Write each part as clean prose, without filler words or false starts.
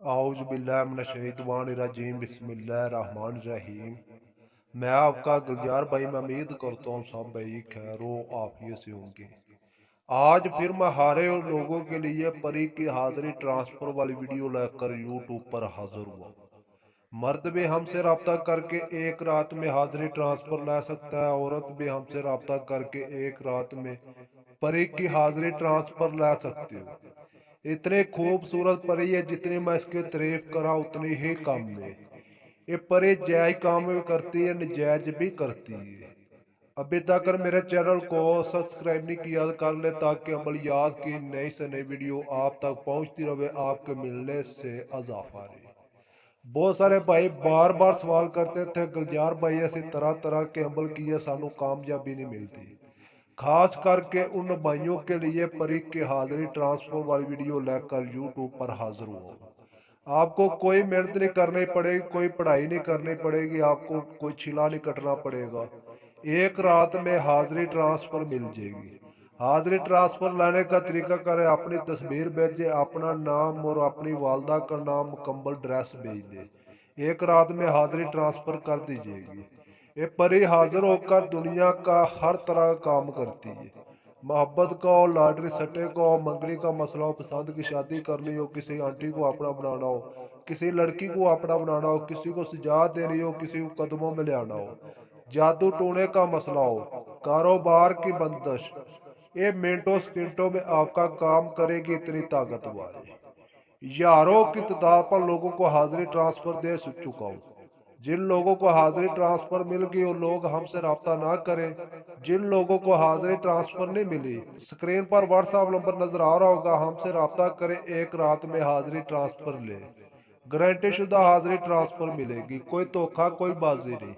اعوذ باللہ من الشیطان الرجیم بسم اللہ الرحمن الرحیم۔ میں آپ کا گلزار بھائی، میں امید کرتا ہوں سب بھائی خیر و عافیت سے ہوں گے۔ آج پھر میں ہارے اور لوگوں کے لیے پری کی حاضری ٹرانسفر والی ویڈیو لے کر یوٹیوب پر حاضر ہوا ہوں۔ مرد بھی ہم سے رابطہ کر کے ایک رات میں حاضری ٹرانسفر لے سکتا ہے، عورت بھی ہم سے رابطہ کر کے ایک رات میں پری کی حاضری ٹرانسفر لے سکتی ہو۔ اتنی خوبصورت پری ہے، جتنی میں اس کی تعریف کرا اتنی ہی کم ہے۔ یہ پری جائز کام بھی کرتی ہے، نجائز بھی کرتی ہے۔ ابھی تک اگر میرے چینل کو سبسکرائب نہیں کیا تو کر لے، تاکہ عملیات کی نئی سے نئی ویڈیو آپ تک پہنچتی رہے، آپ کے ملنے سے اضافہ رہے۔ بہت سارے بھائی بار بار سوال کرتے تھے گلجار بھائی ایسی طرح طرح کے عمل کیے سانو کامیابی نہیں ملتی۔ خاص کر کے ان بھائیوں کے لیے پری کی حاضری ٹرانسفر والی ویڈیو لے کر یوٹیوب پر حاضر ہوا ہوں۔ آپ کو کوئی محنت نہیں کرنی پڑے گی، کوئی پڑھائی نہیں کرنی پڑے گی، آپ کو کوئی چھلا نہیں کٹنا پڑے گا۔ ایک رات میں حاضری ٹرانسفر مل جائے گی۔ حاضری ٹرانسفر لانے کا طریقہ کرے، اپنی تصویر بھیجے، اپنا نام اور اپنی والدہ کا نام مکمل ڈریس بھیج دے۔ ایک رات میں حاضری ٹرانسفر کر دی جائے گی۔ یہ پری حاضر ہو کر دنیا کا ہر طرح کا کام کرتی ہے۔ محبت کا ہو، لاٹری سٹے کا ہو، منگنی کا مسئلہ ہو، پسند کی شادی کرنی ہو، کسی آنٹی کو اپنا بنانا ہو، کسی لڑکی کو اپنا بنانا ہو، کسی کو سجا دینی ہو، کسی کو قدموں میں لے آنا ہو، جادو ٹونے کا مسئلہ ہو، کاروبار کی بندش، یہ منٹوں سیکنڈوں میں آپ کا کام کرے گی، اتنی طاقتور ہے۔ یاروں کی تعداد پر لوگوں کو حاضری ٹرانسفر دے چکا ہوں۔ جن لوگوں کو حاضری ٹرانسفر مل گئی وہ لوگ ہم سے رابطہ نہ کریں۔ جن لوگوں کو حاضری ٹرانسفر نہیں ملی، سکرین پر واٹس ایپ نمبر نظر آ رہا ہوگا، ہم سے رابطہ کریں، ایک رات میں حاضری ٹرانسفر لے۔ گارنٹی شدہ حاضری ٹرانسفر ملے گی، کوئی دھوکہ کوئی بازی نہیں۔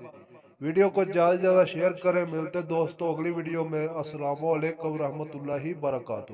ویڈیو کو زیادہ سے زیادہ شیئر کریں۔ ملتے دوستوں اگلی ویڈیو میں۔ السلام علیکم ورحمۃ اللہ وبرکاتہ۔